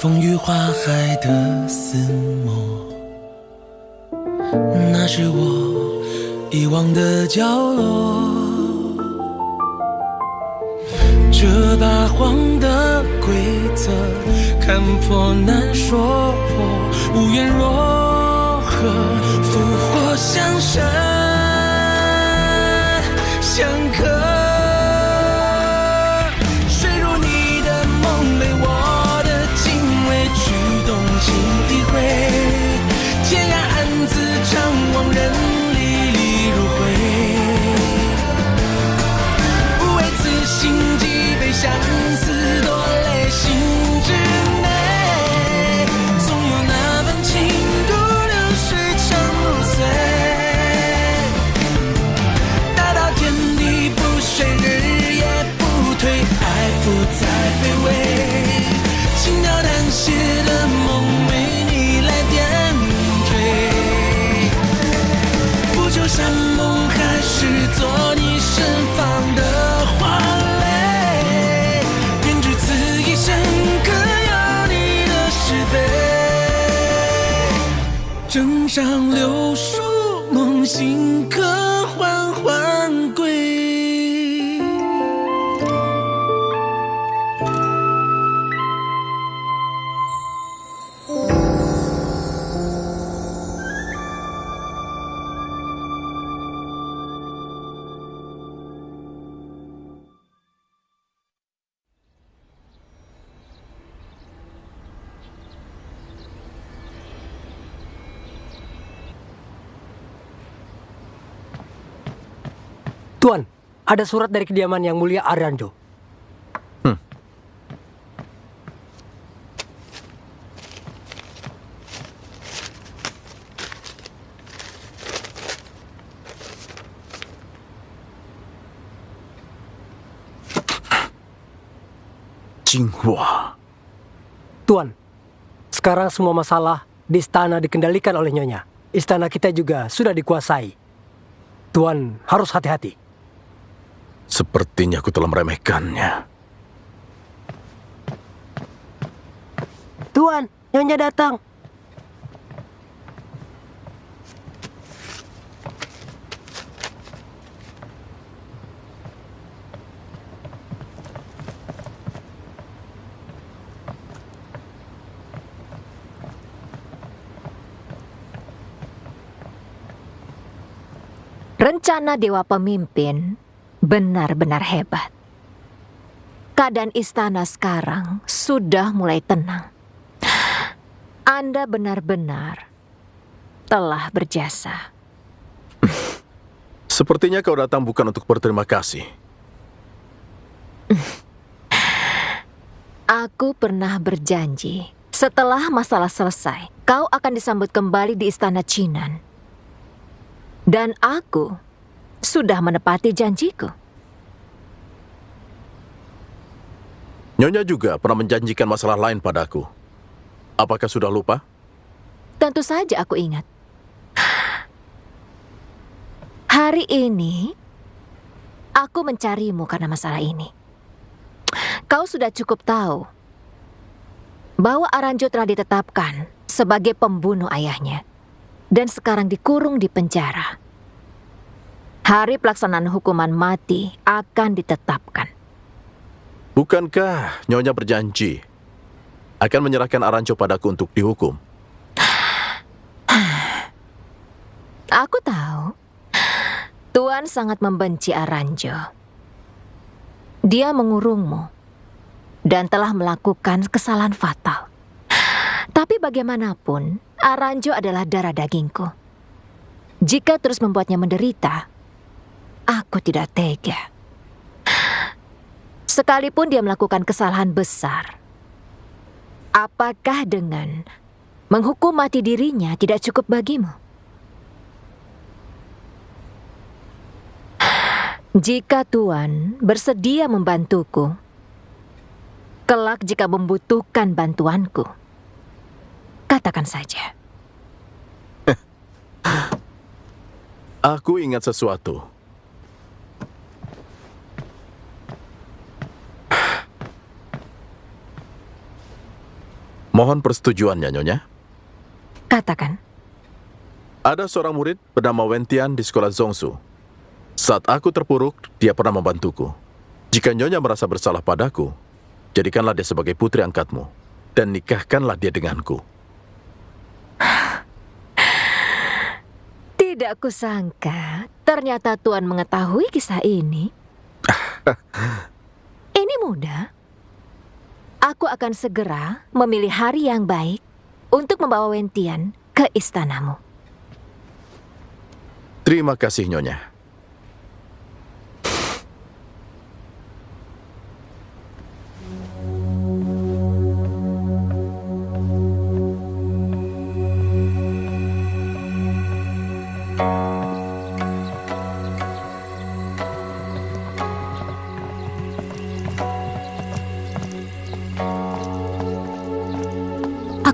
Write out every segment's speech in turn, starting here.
风雨花海的撕磨，那是我遗忘的角落。这八荒的规则，看破难说破，无缘若何，复活相生相克。水如你的梦被我的敬畏驱动，情一回，天涯暗自张望，人历历如灰。不为此心悸，被相思夺泪，心之美，总有那份情如流水，长如水。大到天地不遂，日夜不退，爱不再卑微。轻描淡写的梦，为你来点缀。不求山盟海誓，做你身旁的花蕾，愿只此一生，各有你的诗碑。枕上柳树梦，醒可缓缓归。Tuan, ada surat dari kediaman Yang Mulia Aranjo. Jinghua. Tuan, sekarang semua masalah di istana dikendalikan oleh Nyonya. Istana kita juga sudah dikuasai. Tuan harus hati-hati. Sepertinya aku telah meremehkannya. Tuan, Nyonya datang. Rencana Dewa Pemimpin benar-benar hebat. Keadaan istana sekarang sudah mulai tenang. Anda benar-benar telah berjasa. Sepertinya kau datang bukan untuk berterima kasih. Aku pernah berjanji, setelah masalah selesai, kau akan disambut kembali di istana Chinan. Dan aku sudah menepati janjiku. Nyonya juga pernah menjanjikan masalah lain padaku. Apakah sudah lupa? Tentu saja aku ingat. Hari ini, aku mencarimu karena masalah ini. Kau sudah cukup tahu bahwa Aranjo telah ditetapkan sebagai pembunuh ayahnya. Dan sekarang dikurung di penjara. Hari pelaksanaan hukuman mati akan ditetapkan. Bukankah Nyonya berjanji akan menyerahkan Aranjo padaku untuk dihukum? Aku tahu Tuan sangat membenci Aranjo. Dia mengurungmu dan telah melakukan kesalahan fatal. Tapi bagaimanapun, Aranjo adalah darah dagingku. Jika terus membuatnya menderita, aku tidak tega. Sekalipun dia melakukan kesalahan besar, apakah dengan menghukum mati dirinya tidak cukup bagimu? Jika Tuan bersedia membantuku, kelak jika membutuhkan bantuanku, katakan saja. Aku ingat sesuatu. Mohon persetujuannya, Nyonya. Katakan. Ada seorang murid bernama Wentian di sekolah Zongsu. Saat aku terpuruk, dia pernah membantuku. Jika Nyonya merasa bersalah padaku, jadikanlah dia sebagai putri angkatmu, dan nikahkanlah dia denganku. Tidak kusangka, ternyata Tuan mengetahui kisah ini. Ini mudah. Aku akan segera memilih hari yang baik untuk membawa Wentian ke istanamu. Terima kasih, Nyonya.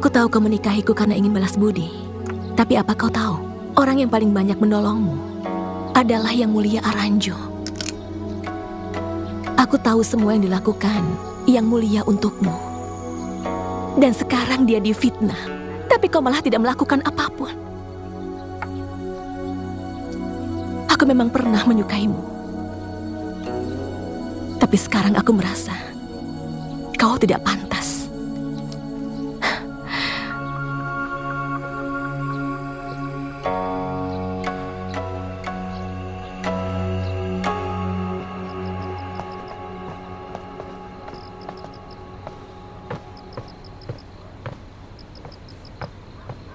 Aku tahu kau menikahiku karena ingin balas budi. Tapi apa kau tahu, orang yang paling banyak menolongmu adalah Yang Mulia Aranjo. Aku tahu semua yang dilakukan Yang Mulia untukmu. Dan sekarang dia difitnah, tapi kau malah tidak melakukan apapun. Aku memang pernah menyukaimu. Tapi sekarang aku merasa kau tidak pantas.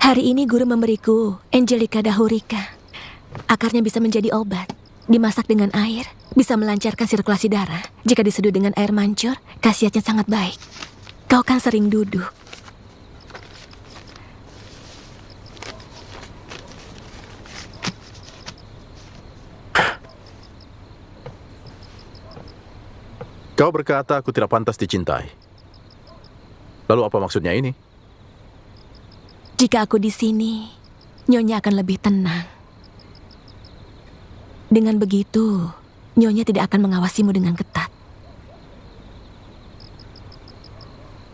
Hari ini guru memberiku Angelica dahurica. Akarnya bisa menjadi obat. Dimasak dengan air, bisa melancarkan sirkulasi darah. Jika diseduh dengan air mancur, khasiatnya sangat baik. Kau kan sering duduk. Kau berkata aku tidak pantas dicintai. Lalu apa maksudnya ini? Jika aku di sini, Nyonya akan lebih tenang. Dengan begitu, Nyonya tidak akan mengawasimu dengan ketat.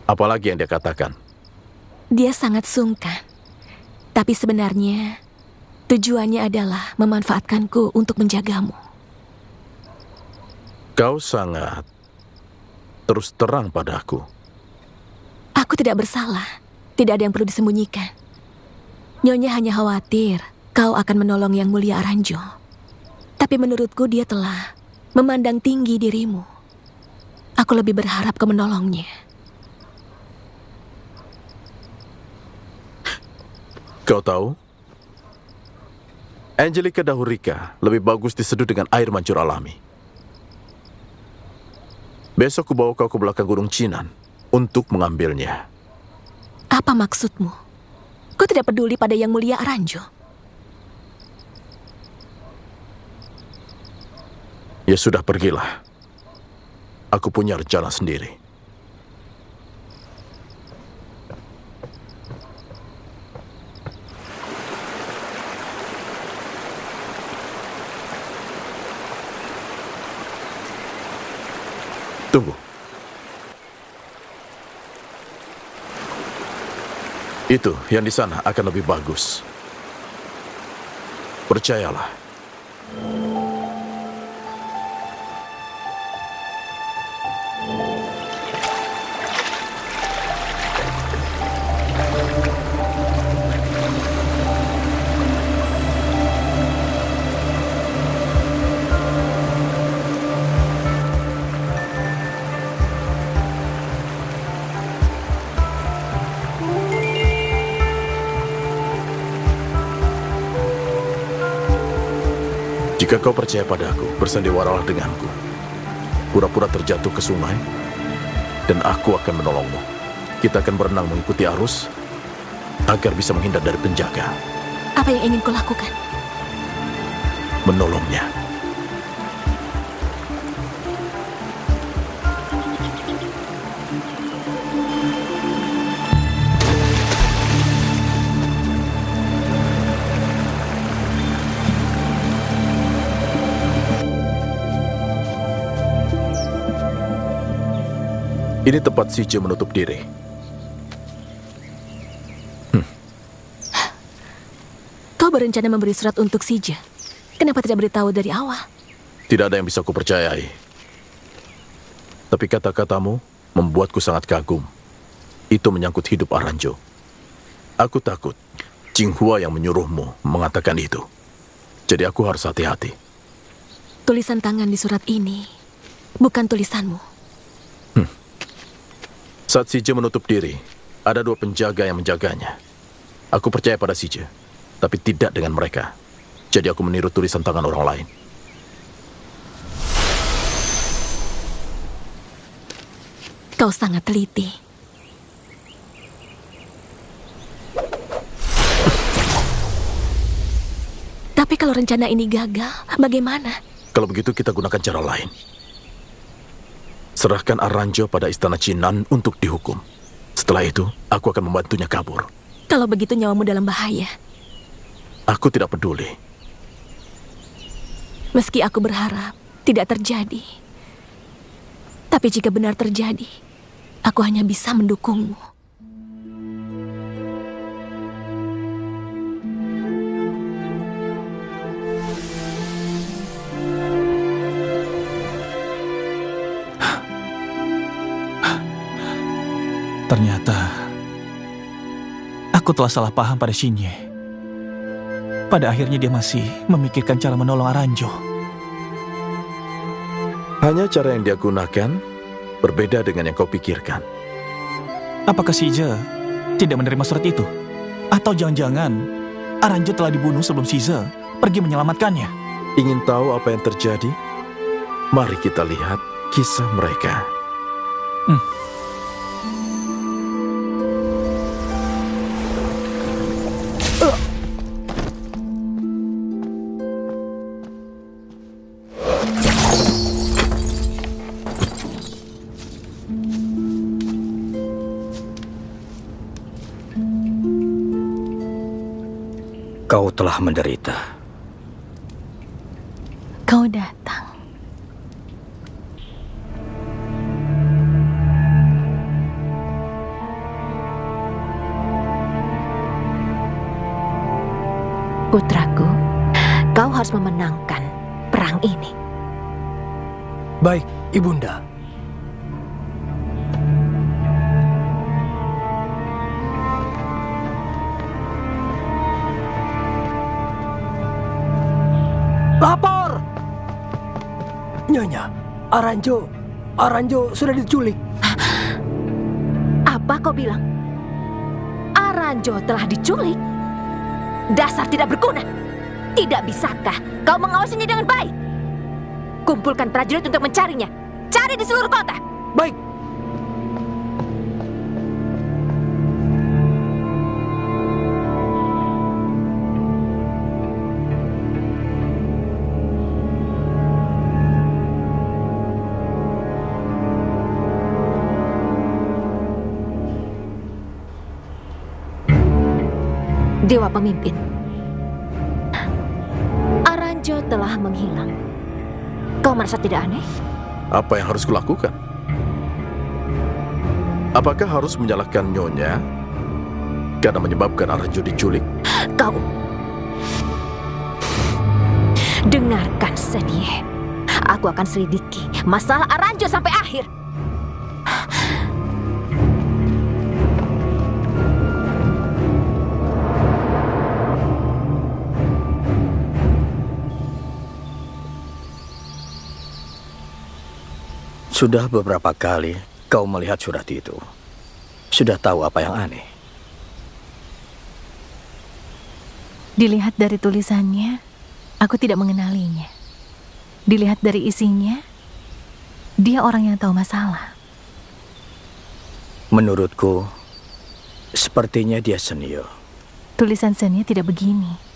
Apalagi yang dia katakan? Dia sangat sungkan. Tapi sebenarnya, tujuannya adalah memanfaatkanku untuk menjagamu. Kau sangat terus terang padaku. Aku tidak bersalah. Tidak ada yang perlu disembunyikan. Nyonya hanya khawatir kau akan menolong Yang Mulia Aranjo. Tapi menurutku dia telah memandang tinggi dirimu. Aku lebih berharap kau menolongnya. Kau tahu? Angelica dahurica lebih bagus diseduh dengan air mancur alami. Besok kubawa kau ke belakang Gunung Chinan untuk mengambilnya. Apa maksudmu? Kau tidak peduli pada Yang Mulia Aranjo? Ya sudah, pergilah. Aku punya rencana sendiri. Tunggu. Itu yang di sana akan lebih bagus. Percayalah. Jika kau percaya padaku, bersandiwaralah denganku. Pura-pura terjatuh ke sungai, dan aku akan menolongmu. Kita akan berenang mengikuti arus, agar bisa menghindar dari penjaga. Apa yang ingin kau lakukan? Menolongnya. Ini tempat Si Je menutup diri. berencana memberi surat untuk Sija. Kenapa tidak beritahu dari awal? Tidak ada yang bisa kupercayai. Tapi kata-katamu membuatku sangat kagum. Itu menyangkut hidup Aranjo. Aku takut Jinghua yang menyuruhmu mengatakan itu. Jadi aku harus hati-hati. Tulisan tangan di surat ini bukan tulisanmu. Saat Sija menutup diri, ada 2 penjaga yang menjaganya. Aku percaya pada Sija, tapi tidak dengan mereka. Jadi aku meniru tulisan tangan orang lain. Kau sangat teliti. Tapi kalau rencana ini gagal, bagaimana? Kalau begitu kita gunakan cara lain. Serahkan Aranjo pada istana Chinan untuk dihukum. Setelah itu, aku akan membantunya kabur. Kalau begitu nyawamu dalam bahaya. Aku tidak peduli. Meski aku berharap tidak terjadi. Tapi jika benar terjadi, aku hanya bisa mendukungmu. Ternyata aku telah salah paham pada Shinye. Pada akhirnya dia masih memikirkan cara menolong Aranjo. Hanya cara yang dia gunakan berbeda dengan yang kau pikirkan. Apakah Shize tidak menerima surat itu? Atau jangan-jangan Aranjo telah dibunuh sebelum Shize pergi menyelamatkannya? Ingin tahu apa yang terjadi? Mari kita lihat kisah mereka. Kau telah menderita. Kau datang. Putraku, kau harus memenangkan perang ini. Baik, Ibunda. Lapor! Nyonya, Aranjo sudah diculik. Apa kau bilang? Aranjo telah diculik? Dasar tidak berguna. Tidak bisakah kau mengawasinya dengan baik? Kumpulkan prajurit untuk mencarinya. Cari di seluruh kota. Baik. Dewa Pemimpin, Aranjo telah menghilang. Kau merasa tidak aneh? Apa yang harus kulakukan? Apakah harus menyalahkan Nyonya karena menyebabkan Aranjo diculik? Kau dengarkan, Senye. Aku akan selidiki masalah Aranjo sampai akhir. Sudah beberapa kali kau melihat surat itu. Sudah tahu apa yang aneh. Dilihat dari tulisannya, aku tidak mengenalinya. Dilihat dari isinya, dia orang yang tahu masalah. Menurutku, sepertinya dia Senyo. Tulisan Sennya tidak begini.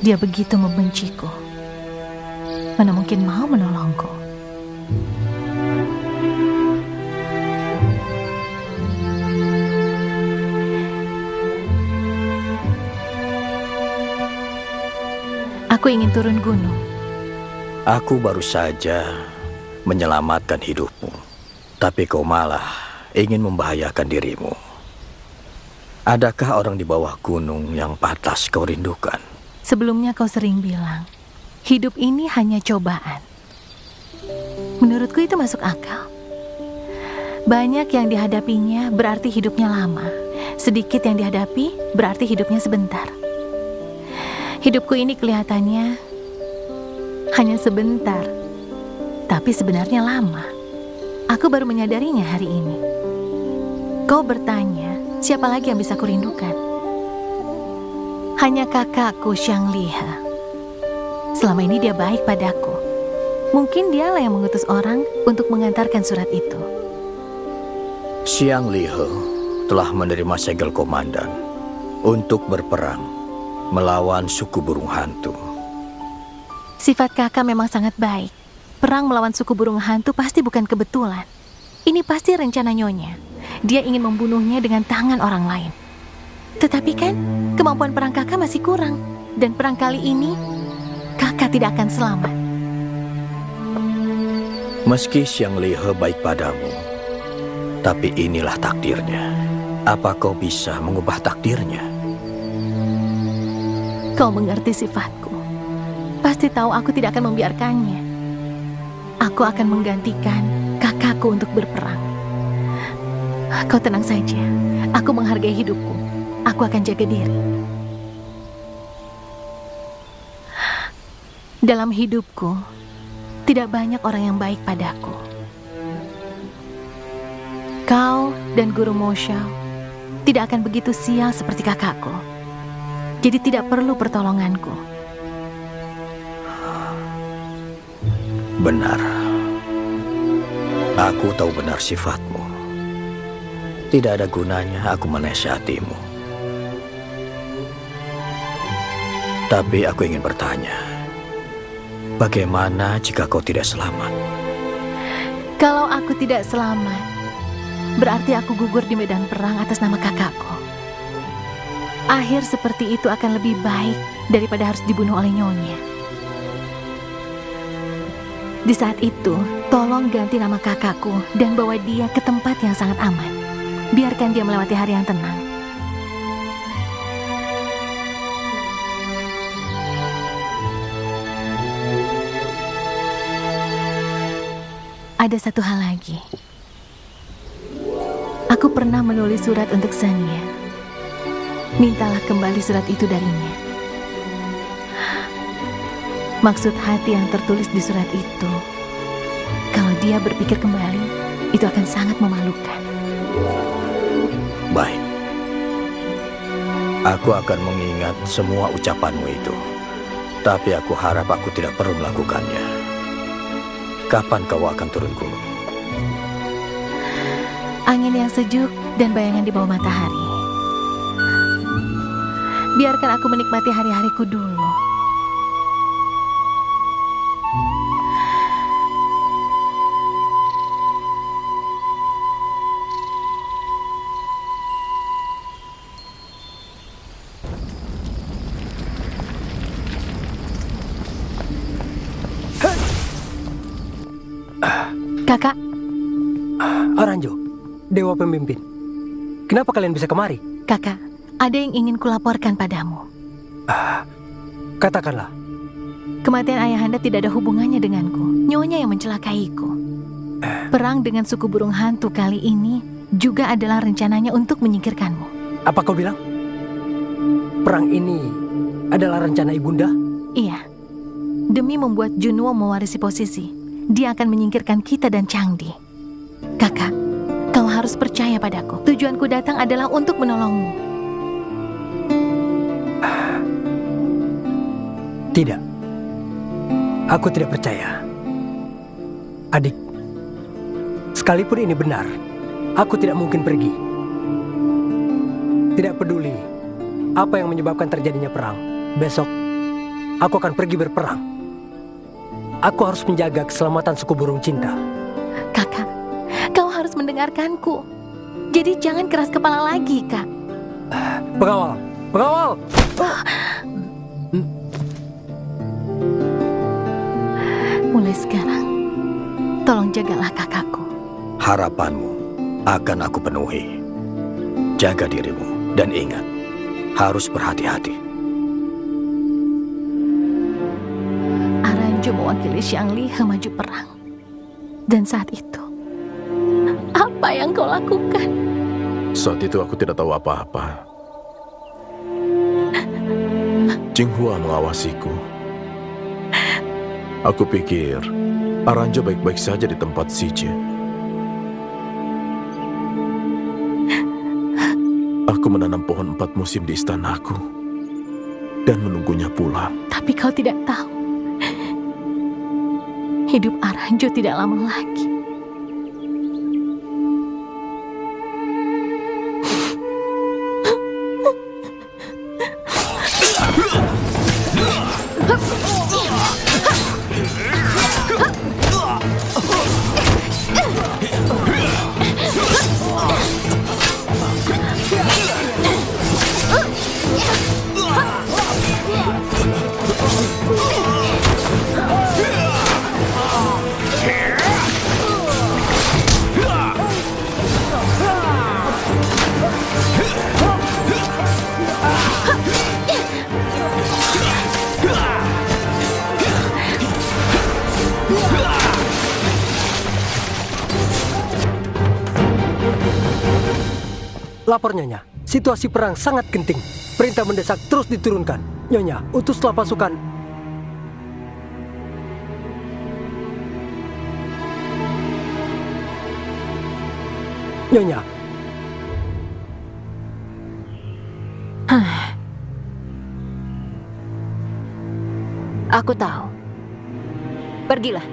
Dia begitu membenciku. Mana mungkin mau menolongku? Aku ingin turun gunung. Aku baru saja menyelamatkan hidupmu, tapi kau malah ingin membahayakan dirimu. Adakah orang di bawah gunung yang pantas kau rindukan? Sebelumnya kau sering bilang, hidup ini hanya cobaan. Menurutku itu masuk akal. Banyak yang dihadapinya berarti hidupnya lama. Sedikit yang dihadapi berarti hidupnya sebentar. Hidupku ini kelihatannya hanya sebentar, tapi sebenarnya lama. Aku baru menyadarinya hari ini. Kau bertanya, siapa lagi yang bisa kurindukan? Hanya kakakku Xiang Lihe. Selama ini dia baik padaku. Mungkin dialah yang mengutus orang untuk mengantarkan surat itu. Xiang Lihe telah menerima segel komandan untuk berperang melawan suku burung hantu. Sifat kakak memang sangat baik. Perang melawan suku burung hantu pasti bukan kebetulan. Ini pasti rencana Nyonya. Dia ingin membunuhnya dengan tangan orang lain. Tetapi kan, kemampuan perang kakak masih kurang. Dan perang kali ini, kakak tidak akan selamat. Meski Xiang Lihe baik padamu, tapi inilah takdirnya. Apa kau bisa mengubah takdirnya? Kau mengerti sifatku. Pasti tahu aku tidak akan membiarkannya. Aku akan menggantikan kakakku untuk berperang. Kau tenang saja. Aku menghargai hidupku. Aku akan jaga diri. Dalam hidupku, tidak banyak orang yang baik padaku. Kau dan Guru Mo Xiao tidak akan begitu sial seperti kakakku. Jadi tidak perlu pertolonganku. Benar. Aku tahu benar sifatmu. Tidak ada gunanya aku menasihatimu. Tapi aku ingin bertanya, bagaimana jika kau tidak selamat? Kalau aku tidak selamat, berarti aku gugur di medan perang atas nama kakakku. Akhir seperti itu akan lebih baik daripada harus dibunuh oleh Nyonya. Di saat itu, tolong ganti nama kakakku dan bawa dia ke tempat yang sangat aman. Biarkan dia melewati hari yang tenang. Ada satu hal lagi. Aku pernah menulis surat untuk Sania. Mintalah kembali surat itu darinya. Maksud hati yang tertulis di surat itu, kalau dia berpikir kembali, itu akan sangat memalukan. Baik. Aku akan mengingat semua ucapanmu itu. Tapi aku harap aku tidak perlu melakukannya. Kapan kau akan turun gunung? Angin yang sejuk dan bayangan di bawah matahari. Biarkan aku menikmati hari-hariku dulu. Kakak. Aranjo, Dewa Pemimpin. Kenapa kalian bisa kemari? Kakak, ada yang ingin kulaporkan padamu. Katakanlah. Kematian ayahanda tidak ada hubungannya denganku. Nyonya yang mencelakaiku. Perang dengan suku burung hantu kali ini juga adalah rencananya untuk menyingkirkanmu. Apa kau bilang? Perang ini adalah rencana ibunda? Iya. Demi membuat Junwo mewarisi posisi, dia akan menyingkirkan kita dan Changdi. Kakak, kau harus percaya padaku. Tujuanku datang adalah untuk menolongmu. Tidak. Aku tidak percaya. Adik, sekalipun ini benar, aku tidak mungkin pergi. Tidak peduli apa yang menyebabkan terjadinya perang. Besok, aku akan pergi berperang. Aku harus menjaga keselamatan suku burung cinta. Kakak, kau harus mendengarkanku. Jadi jangan keras kepala lagi, Kak. Pengawal! Pengawal! Mulai sekarang, tolong jagalah kakakku. Harapanmu akan aku penuhi. Jaga dirimu dan ingat, harus berhati-hati. Aranjo mewakili Xiangli maju perang. Dan saat itu, apa yang kau lakukan? Saat itu aku tidak tahu apa-apa. Jinghua mengawasiku. Aku pikir Aranjo baik-baik saja di tempat Sije. Aku menanam pohon 4 musim di istanaku dan menunggunya pulang. Tapi kau tidak tahu, hidup Aranjo tidak lama lagi. Lapor Nyonya, situasi perang sangat genting. Perintah mendesak terus diturunkan. Nyonya, utuslah pasukan. Nyonya. Aku tahu. Pergilah.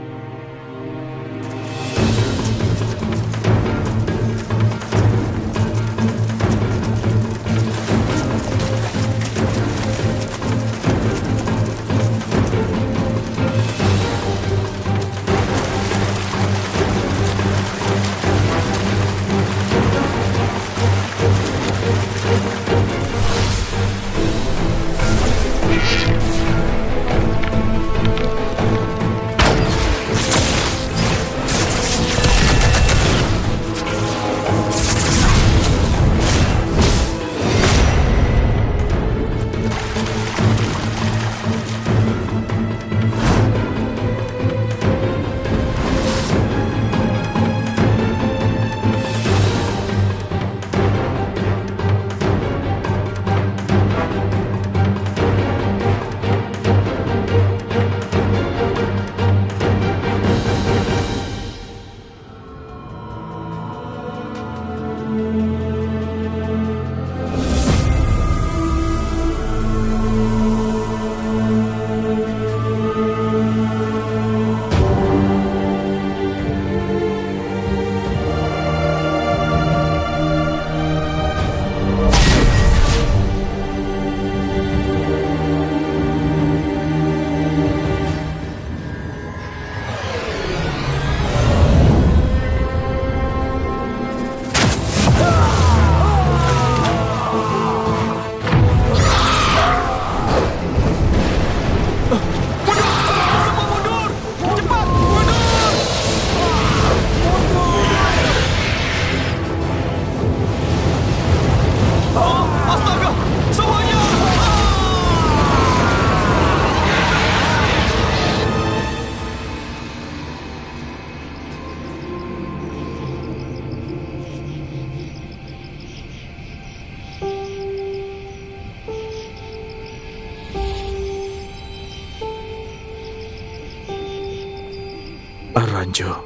Aranjo,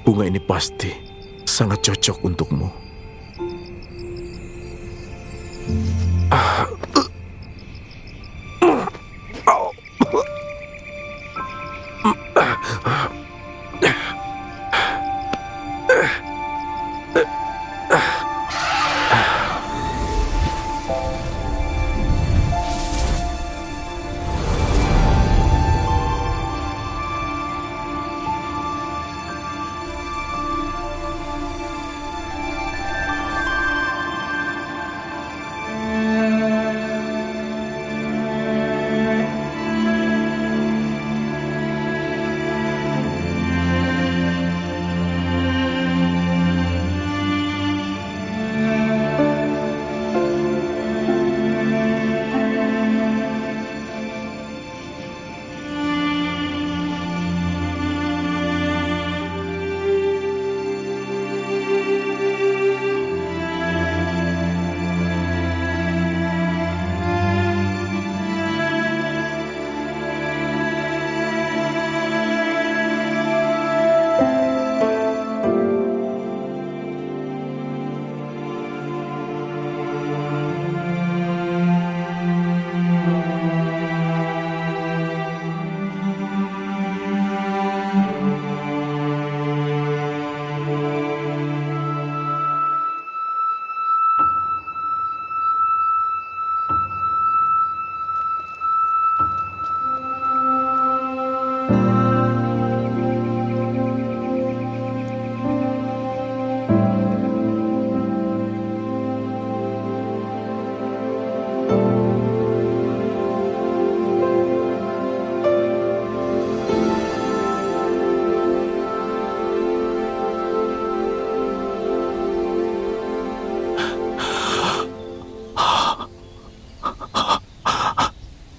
bunga ini pasti sangat cocok untukmu.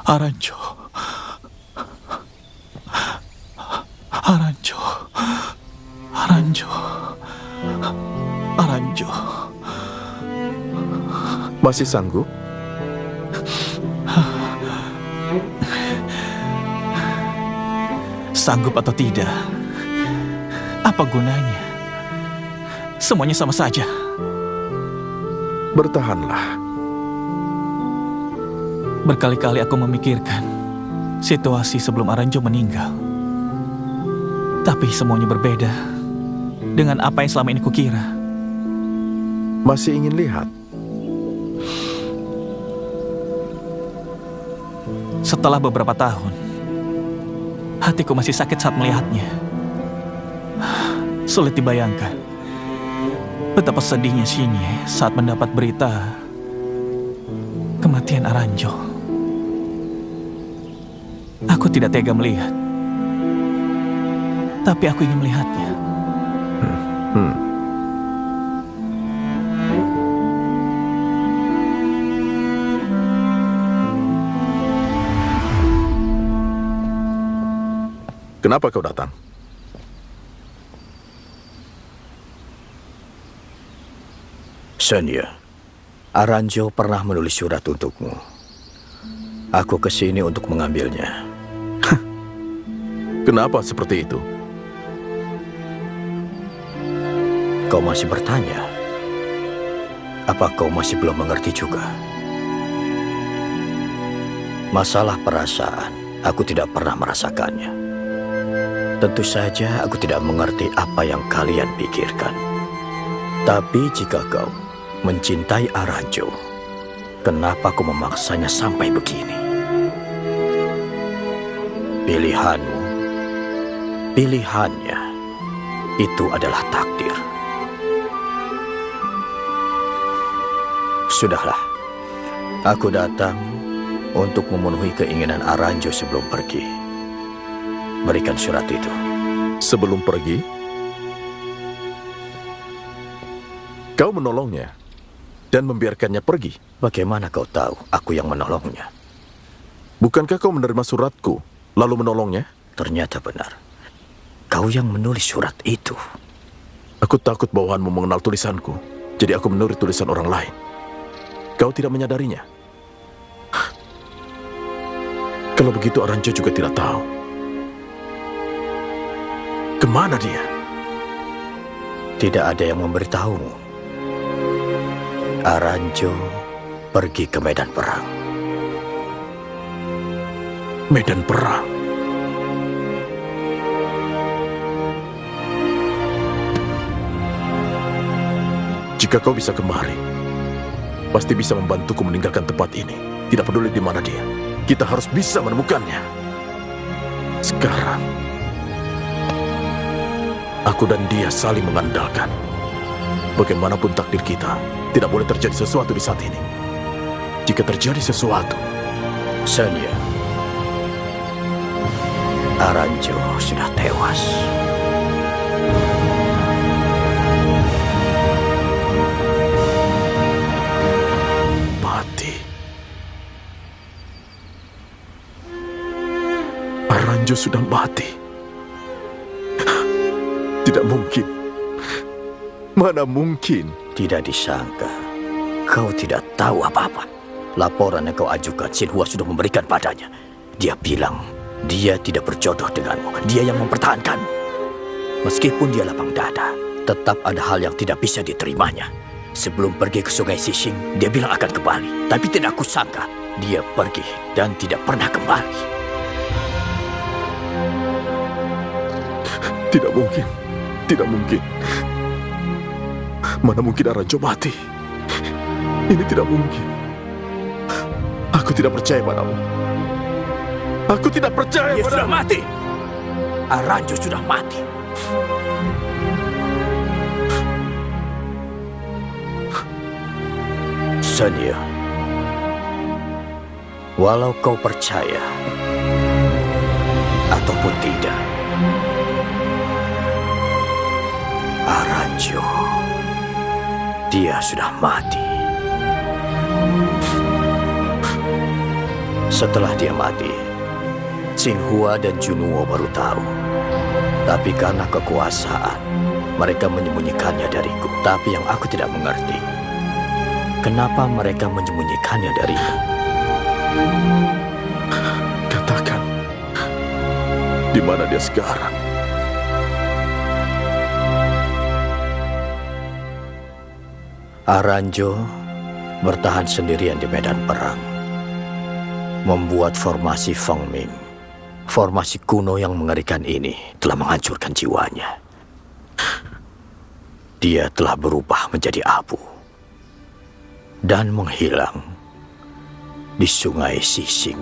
Aranjo. Aranjo. Aranjo. Aranjo. Masih sanggup? Sanggup atau tidak, apa gunanya? Semuanya sama saja. Bertahanlah. Berkali-kali aku memikirkan situasi sebelum Aranjo meninggal. Tapi semuanya berbeda dengan apa yang selama ini kukira. Masih ingin lihat? Setelah beberapa tahun, hatiku masih sakit saat melihatnya. Sulit dibayangkan betapa sedihnya Shinye saat mendapat berita kematian Aranjo. Aku tidak tega melihat, tapi aku ingin melihatnya. Kenapa kau datang? Senya, Aranjo pernah menulis surat untukmu. Aku kesini untuk mengambilnya. Kenapa seperti itu? Kau masih bertanya? Apa kau masih belum mengerti juga? Masalah perasaan, aku tidak pernah merasakannya. Tentu saja aku tidak mengerti apa yang kalian pikirkan. Tapi jika kau mencintai Aranjo, kenapa kau memaksanya sampai begini? Pilihannya, itu adalah takdir. Sudahlah, aku datang untuk memenuhi keinginan Aranjo sebelum pergi. Berikan surat itu. Sebelum pergi, kau menolongnya dan membiarkannya pergi. Bagaimana kau tahu aku yang menolongnya? Bukankah kau menerima suratku, lalu menolongnya? Ternyata benar. Kau yang menulis surat itu. Aku takut bawahanmu mengenal tulisanku, jadi aku menurut tulisan orang lain. Kau tidak menyadarinya. Kalau begitu Aranjo juga tidak tahu. Kemana dia? Tidak ada yang memberitahumu. Aranjo pergi ke medan perang. Medan perang? Jika kau bisa kemari, pasti bisa membantuku meninggalkan tempat ini. Tidak peduli di mana dia. Kita harus bisa menemukannya. Sekarang, aku dan dia saling mengandalkan. Bagaimanapun takdir kita, tidak boleh terjadi sesuatu di saat ini. Jika terjadi sesuatu, Senya, Aranjo sudah tewas. Mati. Aranjo sudah mati. Tidak mungkin. Mana mungkin? Tidak disangka. Kau tidak tahu apa-apa. Laporan yang kau ajukan, Xinhua sudah memberikan padanya. Dia bilang, dia tidak berjodoh denganmu. Dia yang mempertahankanmu. Meskipun dia lapang dada, tetap ada hal yang tidak bisa diterimanya. Sebelum pergi ke Sungai Xixing, dia bilang akan kembali. Tapi tidak kusangka, dia pergi dan tidak pernah kembali. Tidak mungkin. Tidak mungkin. Mana mungkin Aranjo mati? Ini tidak mungkin. Aku tidak percaya padamu. Aku tidak percaya Dia padamu. sudah mati. Aranjo sudah mati. Senya, walau kau percaya ataupun tidak, Aranjo, dia sudah mati. Setelah dia mati, Xinhua dan Junwo baru tahu. Tapi karena kekuasaan, mereka menyembunyikannya dariku. Tapi yang aku tidak mengerti, kenapa mereka menyembunyikannya dariku? Katakan, di mana dia sekarang? Aranjo bertahan sendirian di medan perang, membuat formasi Feng Ming. Formasi kuno yang mengerikan ini telah menghancurkan jiwanya. Dia telah berubah menjadi abu dan menghilang di sungai Sising.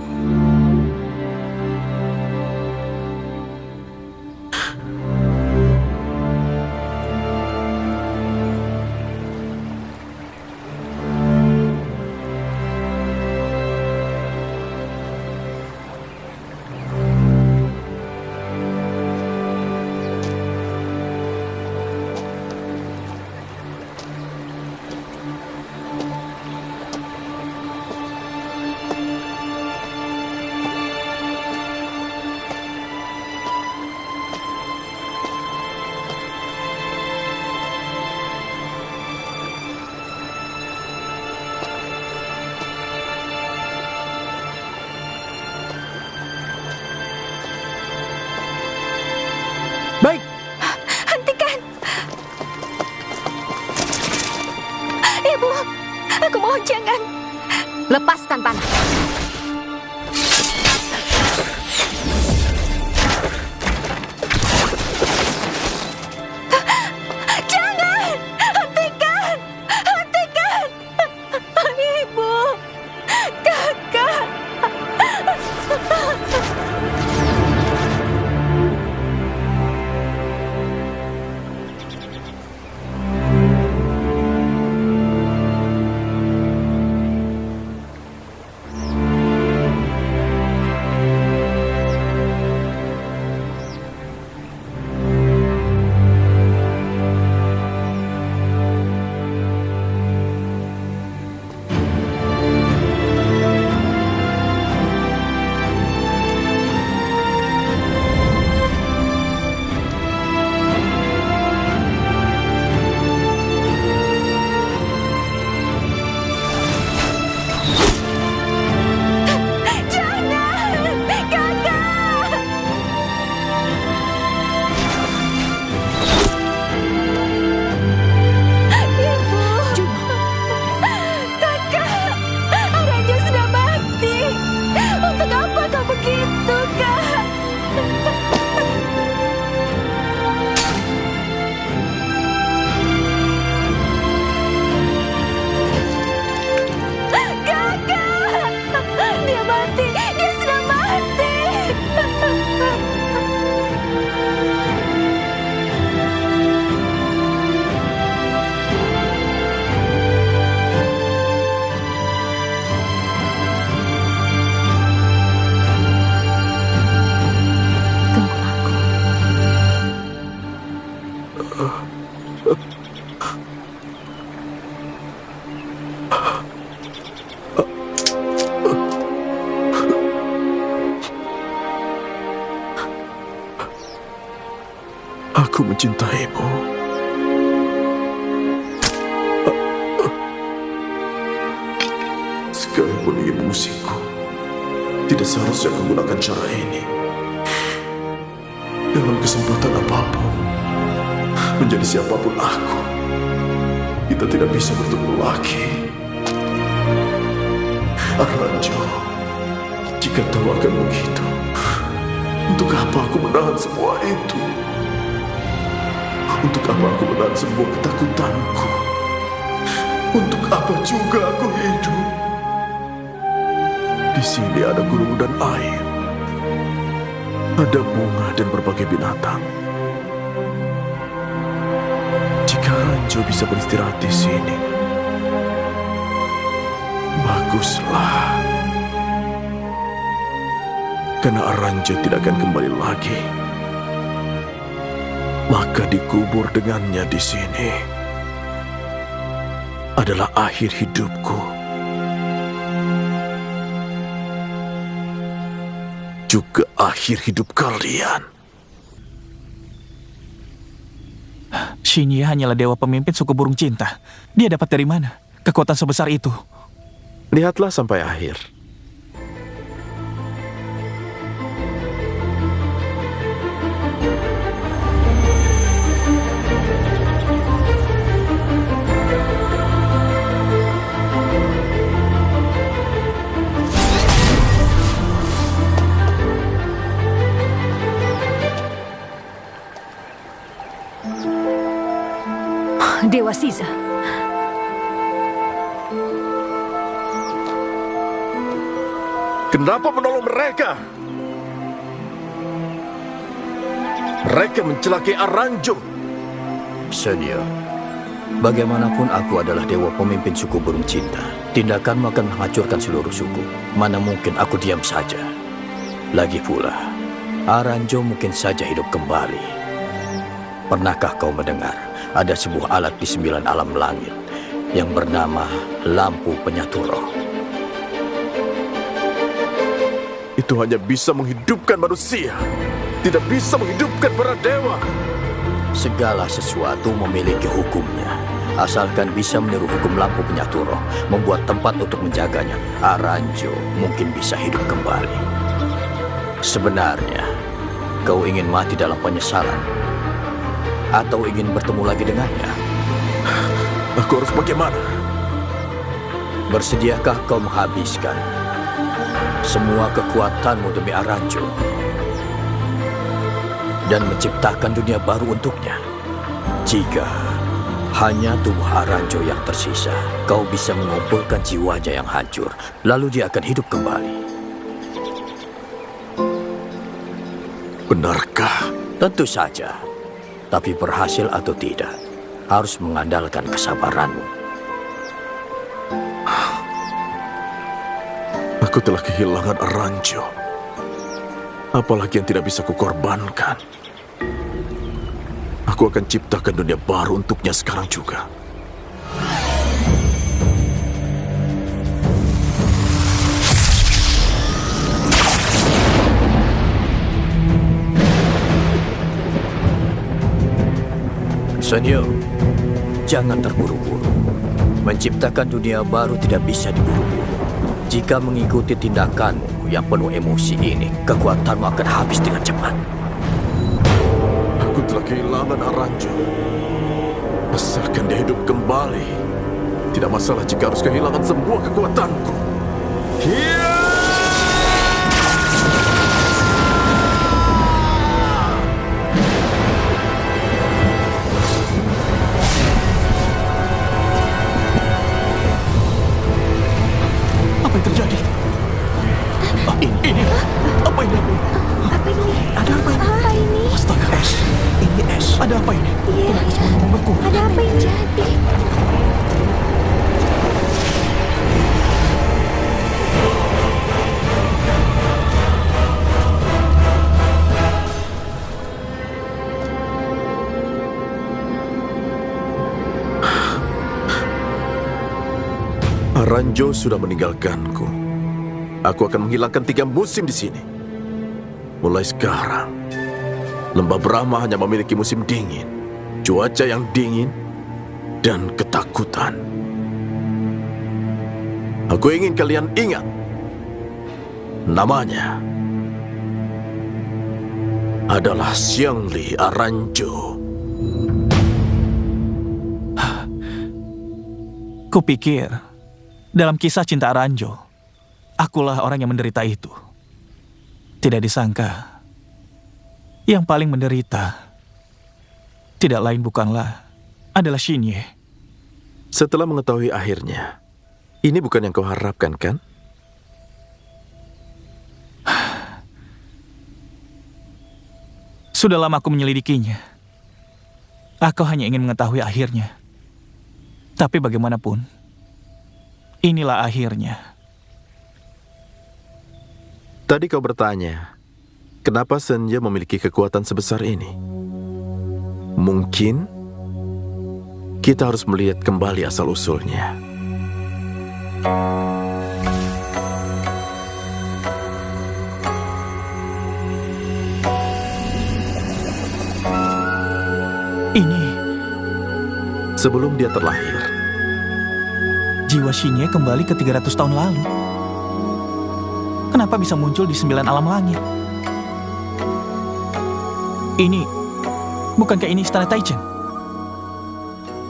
Baik, Hentikan! Ibu, aku mohon jangan. Lepaskan panah. Jangan! Hentikan! Hentikan! Ibu! Kakak! Aku mencintaimu. Sekalipun ingin mengusikku, tidak seharusnya aku gunakan cara ini. Dalam kesempatan apapun, menjadi siapapun aku, kita tidak bisa bertemu lagi. Aranjo, jika tahu akan begitu, untuk apa aku menahan semua itu? Untuk apa aku menahan semua ketakutanku? Untuk apa juga aku hidup? Di sini ada gunung dan air, ada bunga dan berbagai binatang. Jika Aranjo bisa beristirahat di sini, baguslah. Karena Aranjo tidak akan kembali lagi. Maka dikubur dengannya di sini adalah akhir hidupku. juga akhir hidup kalian. Xinye hanyalah dewa pemimpin suku burung cinta. Dia dapat dari mana kekuatan sebesar itu? Lihatlah sampai akhir. Dewa Caesar. Kenapa menolong mereka? Mereka mencelakai Aranjo. Senior, bagaimanapun aku adalah dewa pemimpin suku burung cinta. Tindakanmu akan menghancurkan seluruh suku. Mana mungkin aku diam saja. Lagi pula, Aranjo mungkin saja hidup kembali. Pernahkah kau mendengar ada sebuah alat di 9 alam langit yang bernama lampu penyatu roh? Itu hanya bisa menghidupkan manusia, tidak bisa menghidupkan para dewa. Segala sesuatu memiliki hukumnya. Asalkan bisa meniru hukum lampu penyatu roh, membuat tempat untuk menjaganya, Aranjo mungkin bisa hidup kembali. Sebenarnya, kau ingin mati dalam penyesalan? Atau ingin bertemu lagi dengannya? Aku harus bagaimana? Bersediakah kau menghabiskan semua kekuatanmu demi Aranjo dan menciptakan dunia baru untuknya? Jika hanya tubuh Aranjo yang tersisa, kau bisa mengumpulkan jiwanya yang hancur, lalu dia akan hidup kembali. Benarkah? Tentu saja. Tapi berhasil atau tidak, harus mengandalkan kesabaranmu. Aku telah kehilangan Aranjo. Apalagi yang tidak bisa kukorbankan. Aku akan ciptakan dunia baru untuknya sekarang juga. Senior, jangan terburu-buru. Menciptakan dunia baru tidak bisa diburu-buru. Jika mengikuti tindakanmu yang penuh emosi ini, kekuatanmu akan habis dengan cepat. Aku telah kehilangan Aranjo. Asalkan dia hidup kembali, tidak masalah jika harus kehilangan semua kekuatanku. Apa yang terjadi? Ini apa ini? Apa ini? Ada apa ini? Apa ini? Astaga, es. Ini es. Ada apa ini? Iya, Kenapa semuanya membeku? Ada apa yang jadi? Aranjo sudah meninggalkanku. Aku akan menghilangkan 3 musim di sini. Mulai sekarang, Lembah Brahma hanya memiliki musim dingin, cuaca yang dingin, dan ketakutan. Aku ingin kalian ingat namanya adalah Xiangli Aranjo. Kupikir dalam kisah cinta Aranjo, akulah orang yang menderita itu. Tidak disangka, yang paling menderita tidak lain bukanlah adalah Xinye. Setelah mengetahui akhirnya, ini bukan yang kau harapkan, kan? Sudah lama aku menyelidikinya. Aku hanya ingin mengetahui akhirnya. Tapi bagaimanapun, inilah akhirnya. Tadi kau bertanya, kenapa Senja memiliki kekuatan sebesar ini? Mungkin kita harus melihat kembali asal-usulnya. sebelum dia terlahir. Jiwa Xinye kembali ke 300 tahun lalu. Kenapa bisa muncul di 9 alam langit? Bukankah ini istana Taichen?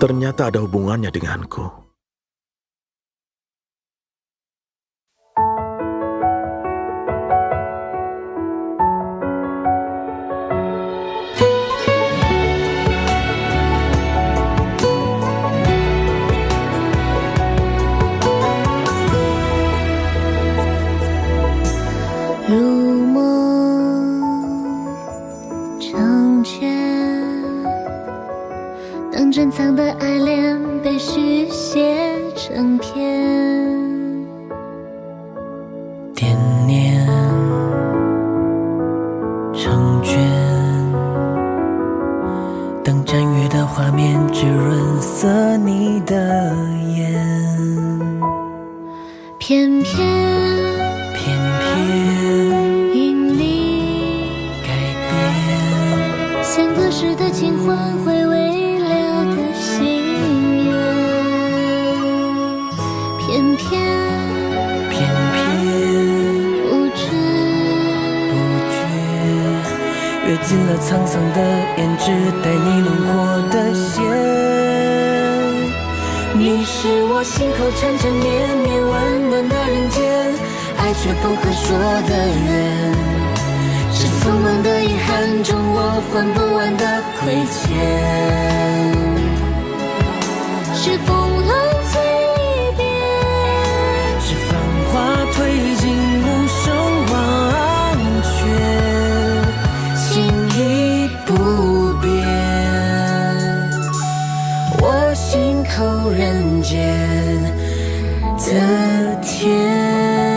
Ternyata ada hubungannya denganku.珍藏的爱恋被续写成篇，惦念成卷，等展阅的画面只润色你的眼，偏偏因你改变，像隔世的情欢回味阅尽了沧桑的胭脂，带你轮廓的线。你是我心口缠缠绵绵温暖的人间，爱却不可说的缘，是匆忙的遗憾中我还不完的亏欠，是风浪催离别，是繁华褪尽无声忘却，心已不变，我心口人间的甜。